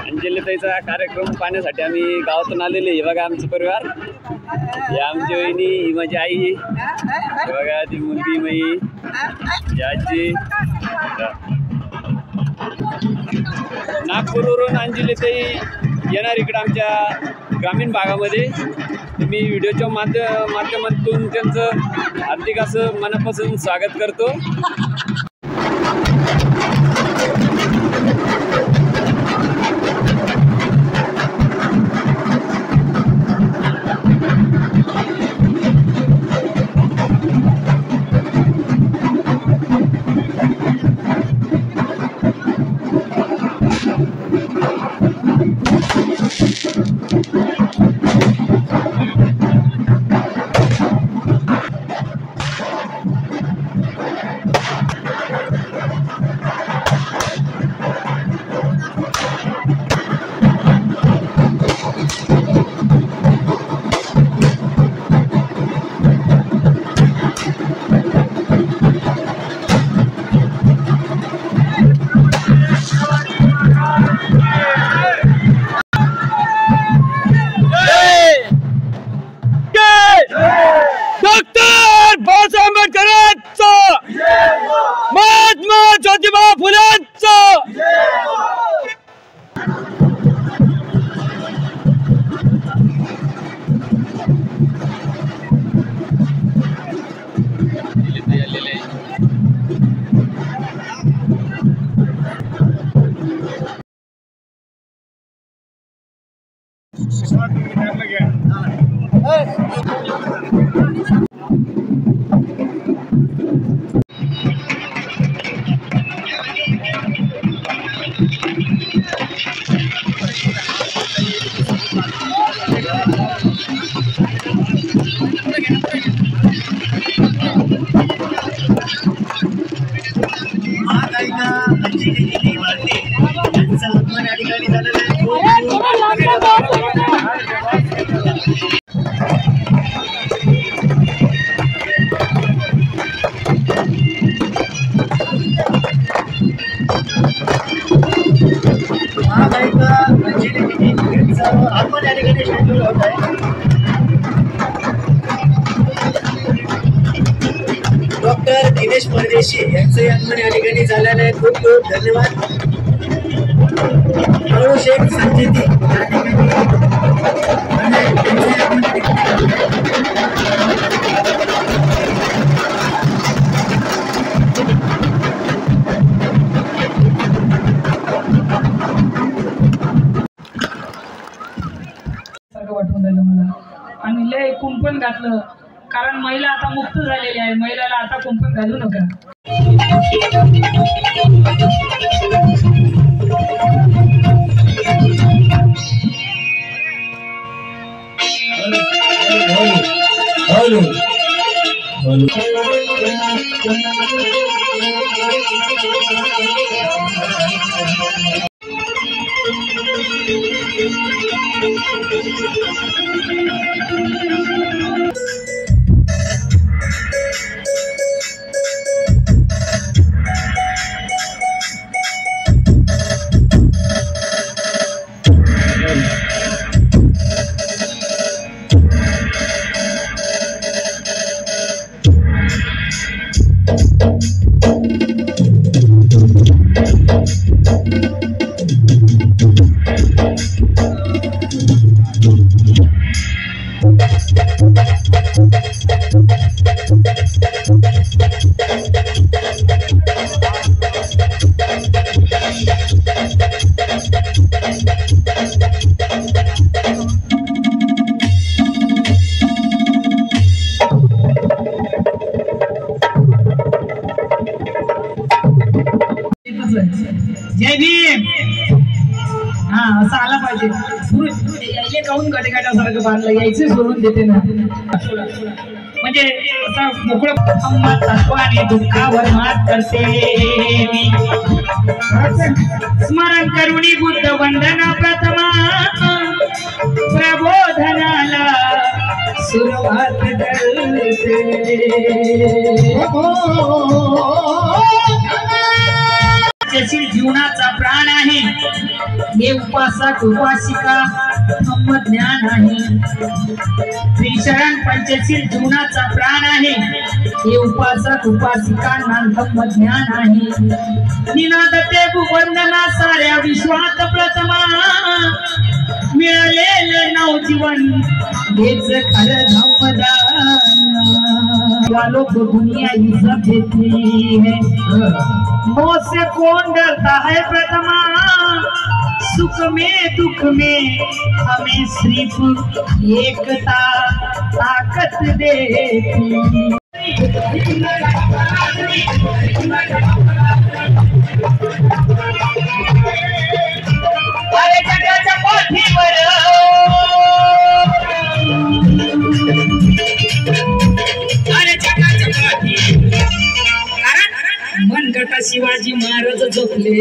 अंजलीताईचा कार्यक्रम पाहण्यासाठी आम्ही गावातून आलेले. हे बघा आमचा परिवार, ही आमची वहिनी, ही माझी आई, हे बघा ती मुलगी मई, ही आजी. नागपूरवरून अंजलीताई येणार इकडं आमच्या ग्रामीण भागामध्ये. मी व्हिडिओच्या माध्यमातून त्यांचं हार्दिक असं मनापासून स्वागत करतो. महात्मा ज्योतिबा फुलेंचं डॉक्टर दिनेश परदेशी यांचं आगमन या ठिकाणी झालेलं आहे. खूप खूप धन्यवाद. शेख संजीती वाटून राहिलं मला. आणि लय कुंपण घातलं, कारण महिला आता मुक्त झालेली आहे. महिलाला आता कुंपण घालू नका. जय भीम. हा असं आला पाहिजे. यायले काहून गटगटासारखं बांधलं, यायचे सोडून देते ना. म्हणजे असं मोकळं तत्वाने दुःखावर मात करते मी. स्मरण करुणी बुद्ध वंदना प्रथमा प्रबोधनाला सुरुवात करते. पंचशील जीवनाचा प्राण आहे हे उपासक उपासिका धम्म ज्ञान आहे श्रीशरण पंचशील जीवनाचा प्राण आहे हे उपासक उपासिकांना धम्म ज्ञान आहे निनादते वंदना साऱ्या विश्वात प्रथमा मिळालेले नवजीवन हेच खरं धम्मदान वालों को दुनिया इज्जत देती है मौत से कौन डरता है प्रथमा सुख में दुख में हमें सिर्फ एकता ताकत देती अरे जगाच्या पाठीवर अरे जगाच्या पाठी मनगटा शिवाजी महाराज झोपले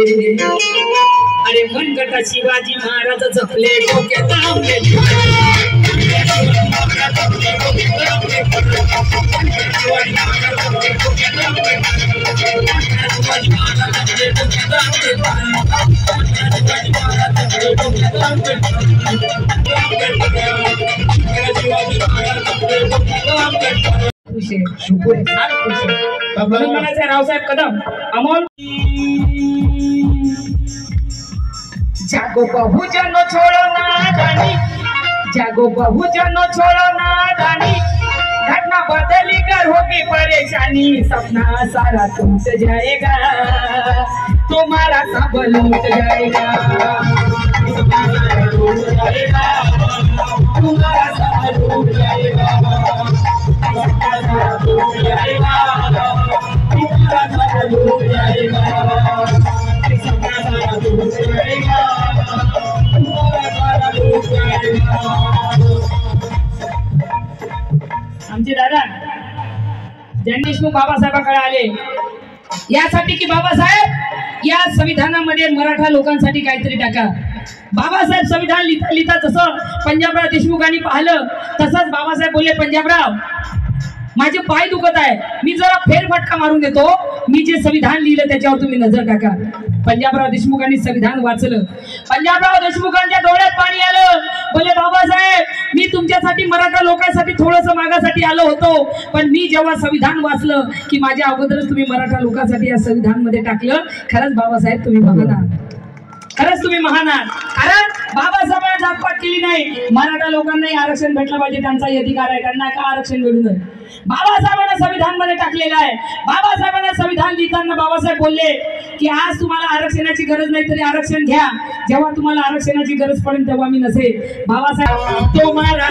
अरे मनगटा शिवाजी महाराज झोपले डोक्यात रावसाहेब कदम अमोल जागो बहुजन छोड़ो नादानी जागो बहुजन छोड़ो नादानी घटना बदली कर होगी परेशानी सपना सारा टूट जाएगा तुम्हारा सब लूट जाएगा तुम्हारा सब लूट जाएगा आमचे दादा जयंत देशमुख बाबासाहेबांकडे आले यासाठी की बाबासाहेब या संविधानामध्ये मराठा लोकांसाठी काहीतरी टाका बाबासाहेब संविधान लिहिता लिहिता जसं पंजाबराव देशमुखांनी पाहिलं तसंच बाबासाहेब बोलले पंजाबराव माझे पाय दुखत आहे मी जरा फेरफटका मारून देतो मी जे संविधान लिहिलं त्याच्यावर तुम्ही नजर टाका पंजाबराव देशमुखांनी संविधान वाचलं पंजाबराव देशमुखांच्या डोळ्यात पाणी आलं बोले बाबासाहेब मी तुमच्यासाठी मराठा लोकांसाठी थोडंसं मागासाठी आलो होतो पण मी जेव्हा संविधान वाचलं की माझ्या अगोदरच तुम्ही मराठा लोकांसाठी या संविधान मध्ये टाकलं खरंच बाबासाहेब तुम्ही महान आहात खरंच तुम्ही महान आहात कारण बाबासाहेबांना जातपात केली नाही मराठा लोकांनाही आरक्षण भेटलं पाहिजे त्यांचाही अधिकार आहे त्यांना का आरक्षण मिळू नये बाबासाहेबांना संविधान मध्ये टाकलेलं आहे बाबासाहेबांना संविधान लिहिताना बाबासाहेब बोलले की आज तुम्हाला आरक्षणाची गरज नाही तरी आरक्षण घ्या जेव्हा तुम्हाला आरक्षणाची गरज पडेल तेव्हा मी नसेल बाबासाहेब तुम्हाला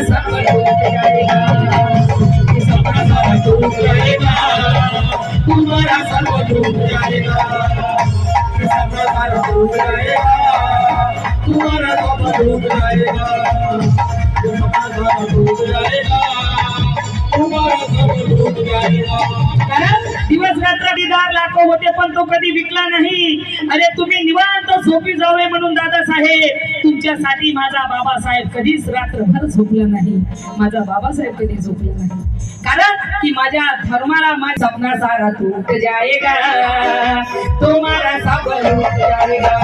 दिवस रात्र दीदार लाखो होते पण तो कधी विकला नाही अरे तुम्ही निवांत झोपी जावे म्हणून दादासाहेब तुमच्यासाठी माझा बाबासाहेब कधीच रात्रभर झोपला नाही माझा बाबासाहेब कधी झोपला नाही कारण की माझ्या धर्माला माझा सपना सारा टूट जाएगा तुम्हारा सब लूट जाएगा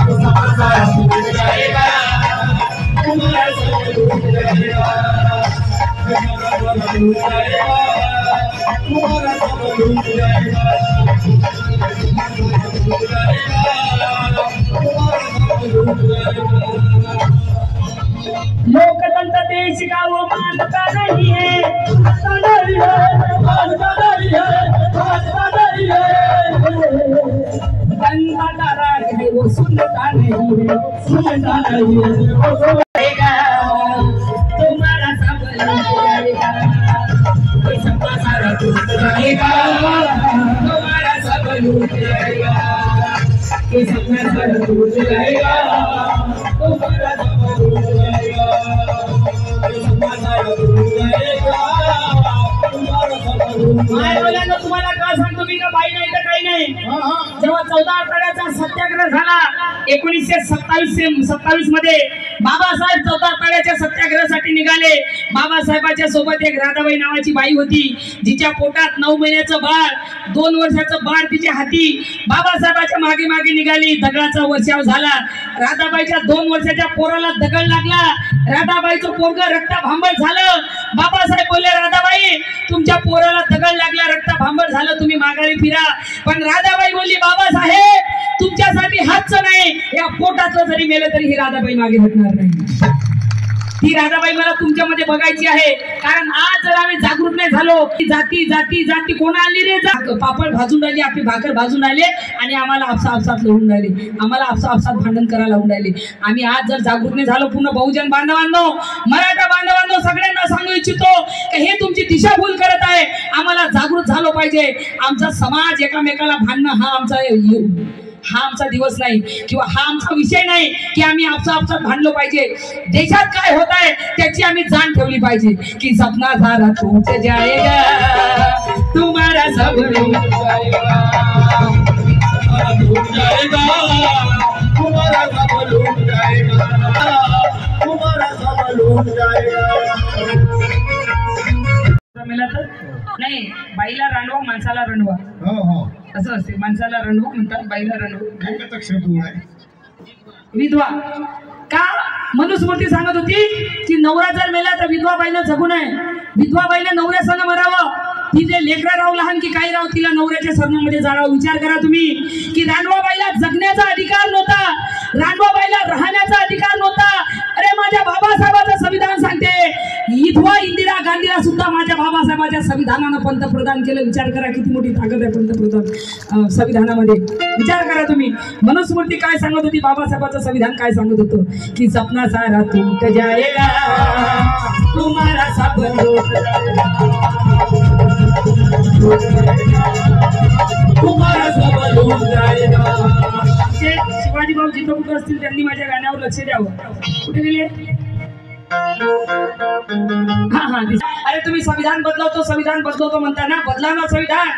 तुम्हारा सब लूट जाएगा तुम्हारा सब लूट जाएगा लोकतंत्र देश का वो मानता नहीं है जनता राज है वो सुनता नहीं है तुम्हारा सब लूट जाएगा तुम्हारा सब लूट जाएगा सपना सारा टूट जाएगा तुम्हारा सब लूट जाएगा तुम्हाला का सांगतो मी का बाई नाही तर काही नाही जेव्हा 14 आठवड्याचा सत्याग्रह झाला 1927 मध्ये बाबासाहेब 14 आठवड्याच्या सत्याग्रहासाठी निघाले. बाबासाहेबांच्या सोबत एक राधाबाई नावाची बाई होती जिच्या पोटात 9 महिन्याचं बाळ 2 वर्षाचं बाळ तिच्या हाती. बाबासाहेबांच्या मागे मागे निघाली. दगडाचा वर्षाव झाला. राधाबाईच्या 2 वर्षाच्या पोराला दगड लागला. राधाबाईचं पोरगं रक्त भांबट झालं. बाबासाहेब बोलले राधाबाई तुमच्या पोराला दगड लागला रक्त भांबट झालं तुम्ही माघारी फिरा. पण राधाबाई बोलली बाबासाहेब तुमच्यासाठी हातचं नाही या पोटातलं जरी मेलं तरी ही राधाबाई मागे हटणार नाही. ती राधाबाई मला तुमच्यामध्ये बघायची आहे. कारण आज जर आम्ही जागृत नाही झालो जाती जाती जाती कोण आली रे पापड भाजून राहिली आपली भाकर भाजून राहिले आणि आम्हाला आपसा आपसात लढून राहिले आम्हाला आपसा आपसात भांडण करायला लावून राहिले. आम्ही आज जर जागृत नाही झालो पूर्ण बहुजन बांधवांनो मराठा बांधवांनो सगळ्यांना सांगू इच्छितो की हे तुमची दिशाभूल करत आहे. आम्हाला जागृत झालो पाहिजे. आमचा समाज एकामेकाला भांडणं हा आमचा दिवस नाही किंवा हा आमचा विषय नाही की आम्ही आपसात भांडलो पाहिजे. देशात काय होत आहे त्याची आम्ही जाण ठेवली पाहिजे की सपना सारा टूट जाएगा तुम्हारा सब लूट जाएगा तुम्हारा सब लूट जाएगा तुम्हारा सब लूट जाएगा. मिळालं नाही बाईला रणवा माणसाला रणवा असं असते. माणसाला रणवा म्हणतात बाईला रणवा. विधवा का मनुस्मृती सांगत होती की नवरा जर मेला तर विधवा बाईला जगू नये. विधवा बाईला नवऱ्या संग मरावं. ती जे लेकरं राहू लहान की काही राहू तिला नवऱ्याच्या सरणामध्ये जाळावं. विचार करा तुम्ही की रानवाबाईला जगण्याचा अधिकार नव्हता. रानवाबाईला राहण्याचा अधिकार नव्हता. अरे माझ्या बाबासाहेबांचं संविधान सांगते विधवा इंदिरा गांधीला सुद्धा माझ्या बाबासाहेबांच्या संविधानानं पंतप्रधान केलं. विचार करा किती मोठी ताकद आहे पंतप्रधान संविधानामध्ये. विचार करा तुम्ही मनुस्मृती काय सांगत होती बाबासाहेबांचं संविधान काय सांगत होतं की सपना सारा टूट जाएगा तुम्हारा सब लूट तुम्हारा सब लूट जाएगा. शिवाजी भाऊ जिथं कुठं असतील त्यांनी माझ्या गाण्यावर लक्ष द्यावं. कुठे गेले? अरे तुम्ही संविधान बदलवतो म्हणता ना बदला ना संविधान.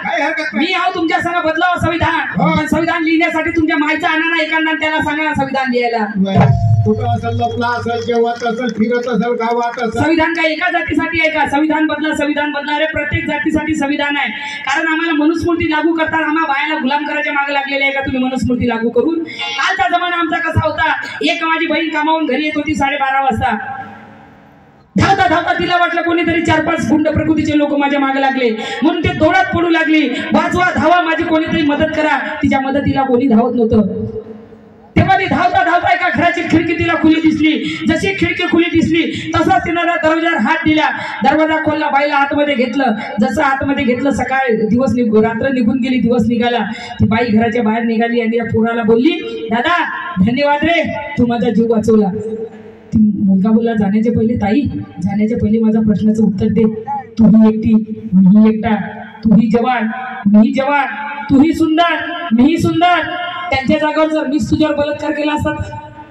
मी आहो तुमच्या संग बदलावं संविधान. पण संविधान लिहिण्यासाठी तुमच्या मायचा आणा ना एखादा त्याला सांगा ना संविधान लिहायला. कुठं असेल लपला असेल जेवत असेल फिरत असेल गावात असेल. संविधान काय एका जातीसाठी आहे का? संविधान बदला. अरे प्रत्येक जातीसाठी संविधान आहे. कारण आम्हाला मनुस्मृती लागू करताना आम्हाला बायाला गुलाम करायच्या मागे लागलेले आहे का तुम्ही मनुस्मृती लागू करून? कालचा जमाना आमचा कसा होता एक माझी बहीण कामावून घरी येत होती 12:30 वाजता. धावता धावता तिला वाटलं कोणीतरी 4-5 गुंड प्रकृतीचे लोक माझ्या मागे लागले म्हणून ते दोडात पडू लागली. वाचवा धावा माझी कोणीतरी मदत करा. तिच्या मदतीला कोणी धावत नव्हतं. तेव्हा ती धावता धावता एका घराची खिडकी तिला खुली दिसली. जशी खिडकी खुली दिसली तसा तिनं दरवाजावर हात दिला. दरवाजा खोलला. बाईला आतमध्ये घेतलं. जसं आतमध्ये घेतलं सकाळ रात्र निघून गेली दिवस निघाला. ती बाई घराच्या बाहेर निघाली आणि या पोराला बोलली दादा धन्यवाद रे तू माझा जीव वाचवला. मुलगा बोलला जाण्याच्या पहिले ताई जाण्याच्या पहिले माझ्या प्रश्नाचं उत्तर दे. तूही एकटी मीही एकटा. तूही जवान मीही जवान. तूही सुंदर मीही सुंदर. त्यांच्या जागेवर जर मीच तुझ्यावर बलात्कार केला असता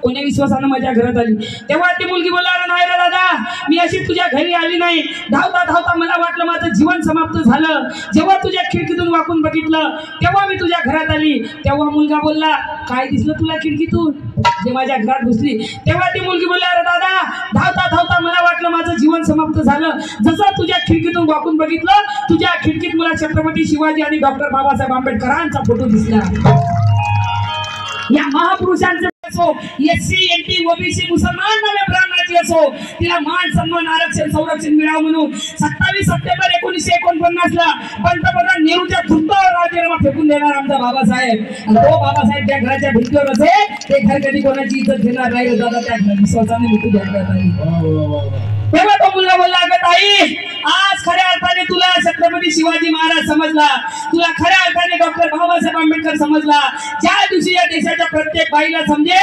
कोणी विश्वासानं माझ्या घरात आली. तेव्हा ती मुलगी बोलला अरे नाही रे दादा मी अशी तुझ्या घरी आली नाही. धावता धावता मला वाटलं माझं जीवन समाप्त झालं. जेव्हा तुझ्या खिडकीतून वाकून बघितलं तेव्हा मी तुझ्या घरात आली. तेव्हा मुलगा बोलला काय दिसलं तुला खिडकीतून? जे माझ्या घरात घुसली. तेव्हा ती मुलगी बोलली अरे दादा धावता धावता मला वाटलं माझं जीवन समाप्त झालं. जसं तुझ्या खिडकीतून वाकून बघितलं तुझ्या खिडकीत मला छत्रपती शिवाजी आणि डॉक्टर बाबासाहेब आंबेडकरांचा फोटो दिसला. या महापुरुषांचे असो SC NT OBC मुसलमान नव्हे ब्राह्मणाची असो तिला मान सन्मान आरक्षण संरक्षण मिळावं म्हणून 27 सप्टेंबर 1949 ला पंतप्रधान नेहरूच्या धुंदावर राजीनामा फेकून देणार आमचा बाबासाहेब. तो बाबासाहेब त्या घराच्या भिंतीवर असे ते घर कधी कोणाची इज्जत घेणार नाही. दादा त्या विश्वासाने मृत्यू घेतला नाही. तेव्हा तो मुलगा बोलला अगं ताई आज खऱ्या अर्थाने तुला छत्रपती शिवाजी महाराज समजला. तुला खऱ्या अर्थाने डॉक्टर बाबासाहेब आंबेडकर समजला. ज्या दिवशी या देशाच्या प्रत्येक बाईला समजेल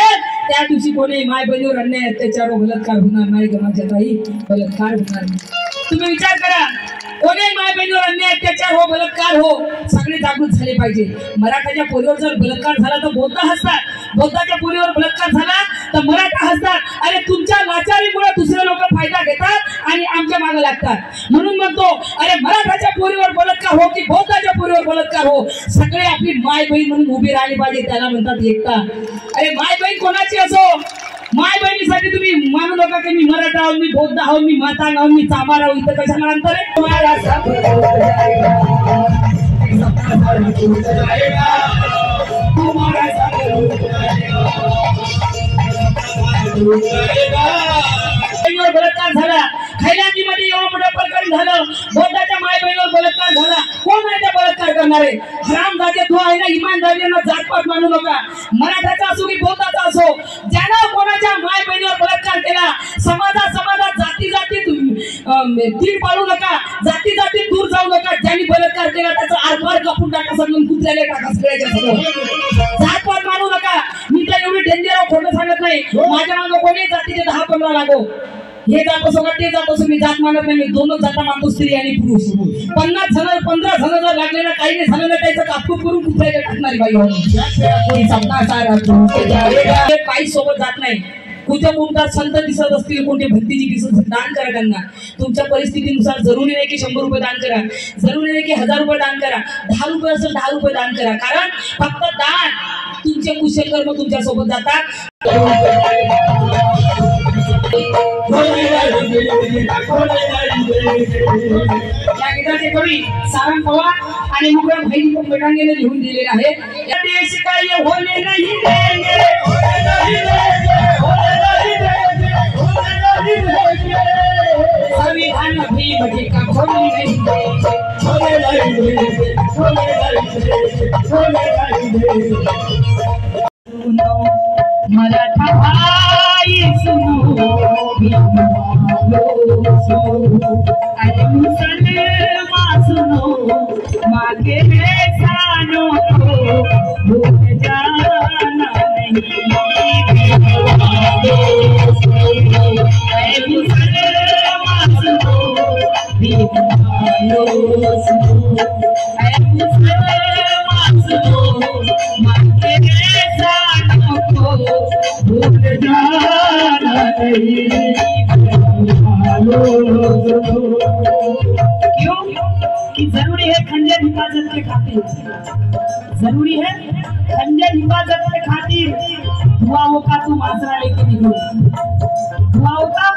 त्या दिवशी कोणी माय बहिणीवर अन्याय अत्याचार व बलात्कार होणार नाही ग माझ्या ताई. बलात्कार होणार नाही. तुम्ही विचार करा कोणी माय बहिणीवर अन्याय अत्याचार हो बलात्कार हो सगळे जागृत झाले पाहिजे. मराठाच्या पोरीवर जर बलात्कार झाला तर बौद्ध हसतात. बौद्धाच्या पोरीवर बलात्कार झाला तर मराठा हसतात. अरे तुमच्या लाचारीमुळे दुसरे लोक फायदा घेतात आणि आमच्या मागे लागतात. म्हणून म्हणतो अरे मराठाच्या पोरीवर बलात्कार हो की बौद्धाच्या पोरीवर बलात्कार हो, सगळे आपली माय बहीण म्हणून उभी राहिली पाहिजे, त्याला म्हणतात एकता. अरे माय बहीण कोणाची असो, माय बहिणीसाठी तुम्ही मानू नका की मी मराठा आहो, मी बौद्ध आहो, मी मातांग आहो, मी चांभार आहो. इथं कशाला अंतर आहे? बलात्कार झाला, खैरातीमध्ये एवढं मोठं प्रकरण झालं, बौद्धाच्या माय बहिणीवर बलात्कार झाला. कोण आहे त्या बलात्कार करणारे? हरामजादे तो आहे ना, इमानदारीनं जातपात मानू नका. मराठाचा असो की बौद्धाचा असो, ज्यानं कोणाच्या माय बहिणीवर बलात्कार केला, समाजात जाती तीर पाडू नका, जाती दूर जाऊ नका. ज्यांनी बलात्कार केला त्याचा आरपार कापून टाका, सगळं कुत्र्याला टाका, सगळ्याच्या सगळं जातपात मानू नका. मी तर एवढी डेंजर खोटं सांगत नाही. माझ्या मागं कोणी जातीचे 10-15 लागो, हे जात असो का ते जात असो, मी जात मानत नाही. मी दोनच जाता मानतो, स्त्री आणि पुरुष. 50 जण 15 जण जर लागलेला काही नाही झालं ना, त्याचं कापून करून कुत्र्याला टाकणारी बाई काही सोबत जात नाही. कुठे कोणता संत दिसत असतील, कोणते भक्तीची दिसत असतील, दान करा त्यांना. तुमच्या परिस्थितीनुसार जरुरी नाही की 100 रुपये दान करा, जरुरी नाही की 1000 रुपये दान करा. 10 रुपये असेल 10 रुपये दान करा. कारण फक्त दान, तुमचे कुशल कर्म तुमच्या सोबत जातात. या गीताचे कवी सारंग पवार आणि मुकुंद भाई मेटांगेने लिहून दिलेले आहे. या देश का ये होने नहीं देंगे, संविधान भीम जी का होने नहीं देंगे. मराठा भाई सुनो, अरे मुसलमान सुनो, माँ के एहसानों को भूल जाना नहीं. अरे मुसलमान सुनो, अरे मुसलमान सुनो, माँ के एहसानों को भूल जाना नहीं. क्यों कि जरूरी है खंजर हिफाजत के खातिर, जरूरी है खंजर हिफाजत के खातिर. दुआओं का तुम आसरा लेके निकलो, दुआओं का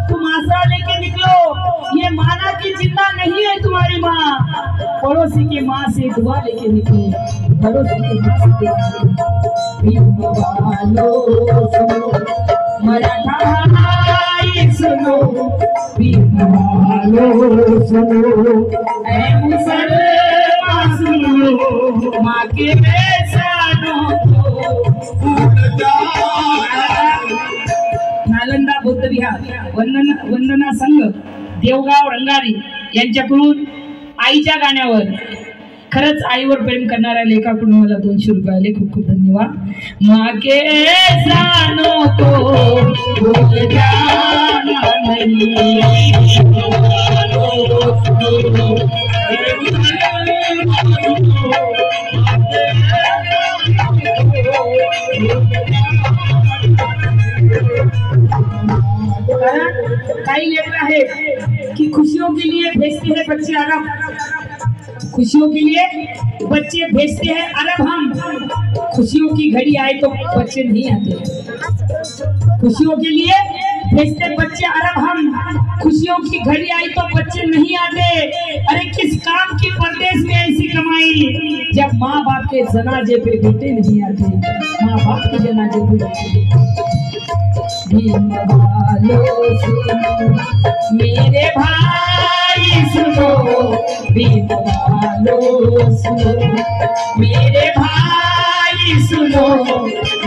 तुम आसरा लेके निकलो. ये माना कि जिंदा नहीं है तुम्हारी माँ, पड़ोसी की माँ से दुआ लेके निकलो, पड़ोसी की माँ से दुआ. मराठा भाई सुनो, सुनो, ऐ मुसलमान सुनो, माँ के एहसानों को भूल जाना. नालंदा बौद्ध विहार वंदना संघ देवगाव रंगारी यांच्याकडून आईच्या गाण्यावर, खरंच आईवर प्रेम करणाऱ्या लेखाकडून मला 200 रुपये आले. खूप खूप धन्यवाद. माँ के एहसानों को भूल जाना नहीं. काही लेकर आहे कि खुशियों के लिए भेजते हैं बच्चे अरब, खुशियों के लिए बच्चे भेजते हैं अरब. हम खुशियों की घड़ी आए तो बच्चे नहीं आते, खुशियों के लिए भेजते बच्चे अरब. हम खुशियों की घड़ी आई तो बच्चे नहीं आते. अरे किस काम की परदेश में ऐसी कमाई, जब माँ बाप के जनाजे पे बेटे नहीं आते, माँ बाप के जनाजे पे बेटे. भीम वालों सुनो, मेरे भाई सुनो, भीम वालों सुनो, मेरे भाई सुनो,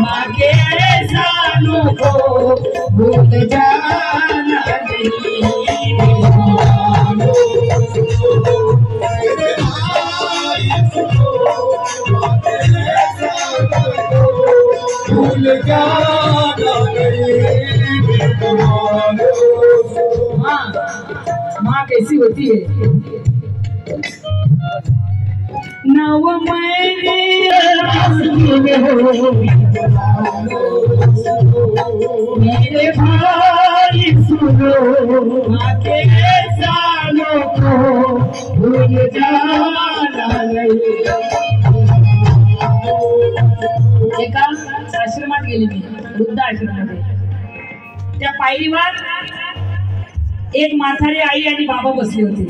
माँ के एहसानों को भूल जाना नहीं. भूल जाना माँ कैसी होती है. नव मेरे भाई सुनो, माँ के एहसानों को भूल जाना नहीं. आश्रममध्ये. त्या पायरीवर एक म्हातारी आई आणि बाबा बसले होते.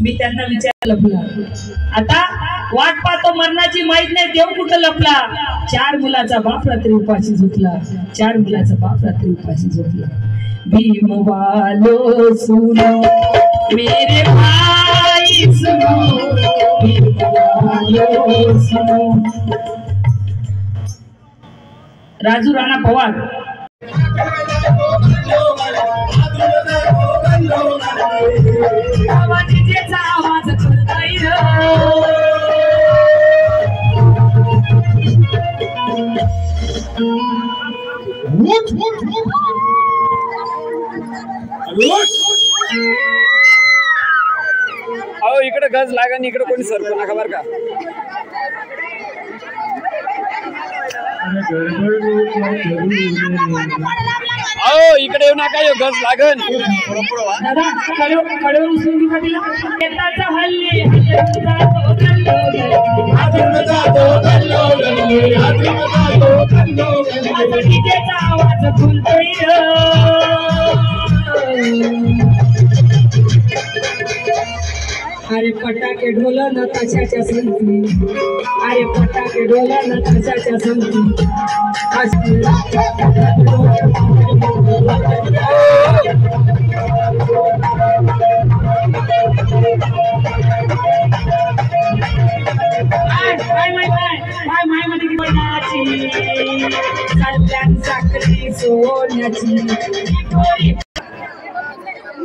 मी त्यांना विचारलं लपला. आता वाट पाहतो मरणाची, माहित नाही देव कुठं लपला. 4 मुलाचा बाप रात्री उपाशी झोपला. 4 मुलाचा बाप रात्री उपाशी झोपला. भीम वालो सुनो मेरे भाई सुनो, भीम वालो सुनो. राजू राणा पवार. आवाज करताय अहो इकडे गज लागा आणि इकडे कोणी सरकू नका बरं का. अहो इकडे येऊ नका, यो गज लागन. आवाज खुलतोय. अरे फटाके ढोल न ताशाच्या संगती, अरे फटाके ढोल न ताशाच्या संगती. साखरी सोन्याची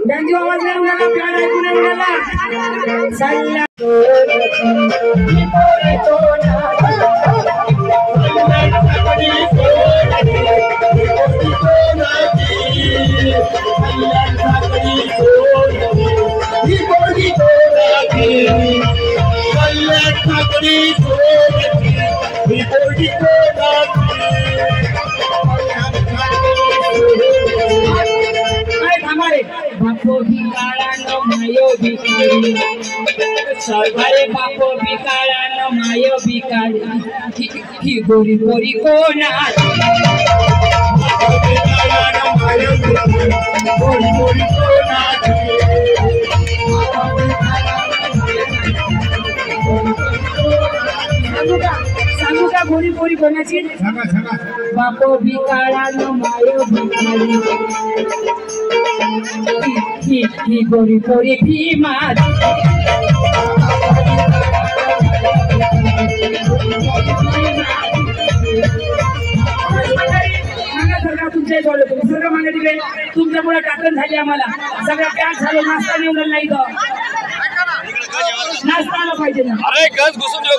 त्यांची आवाज नाही उडाला, प्यार ऐकू नाही उडाला. सल्ला बापो भिकाळा न मायो भिकारी, अरे बापो भिकाळा न मायो भिकारी. ही गोरी गोरी कोणाची, गोरी गोरी कोणाची. सांगू का गोरी गोरी कोणाची. बापो भिकाळा न मायो भिकारी, ही गोरी गोरी भीमाची. तुमच्या सगळं मागे तिकडे तुमच्यामुळे टाकण झाली. आम्हाला सगळं पॅक झालं, नाश्ता निवडलं नाही तर नाश्ता आला पाहिजे ना. अरे गज घुसून यो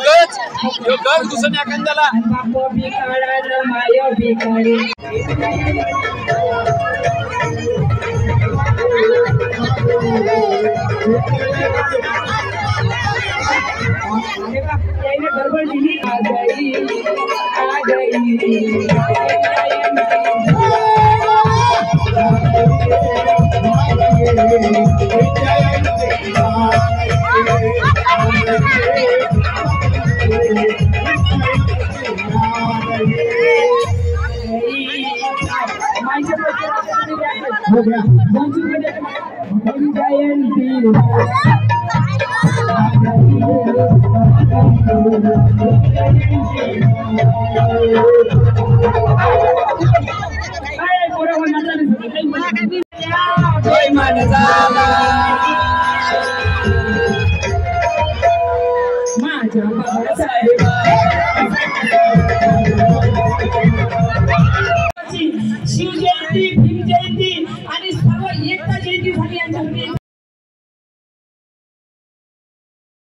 गज घुसून एखाद्याला. बापो भिकाळा न मायो भिकारी. गड़बड़ दिली आ गई आ गई. हो गया शिवजयंती, भीम जयंती आणि सर्व एकता जयंती झाली यांच्या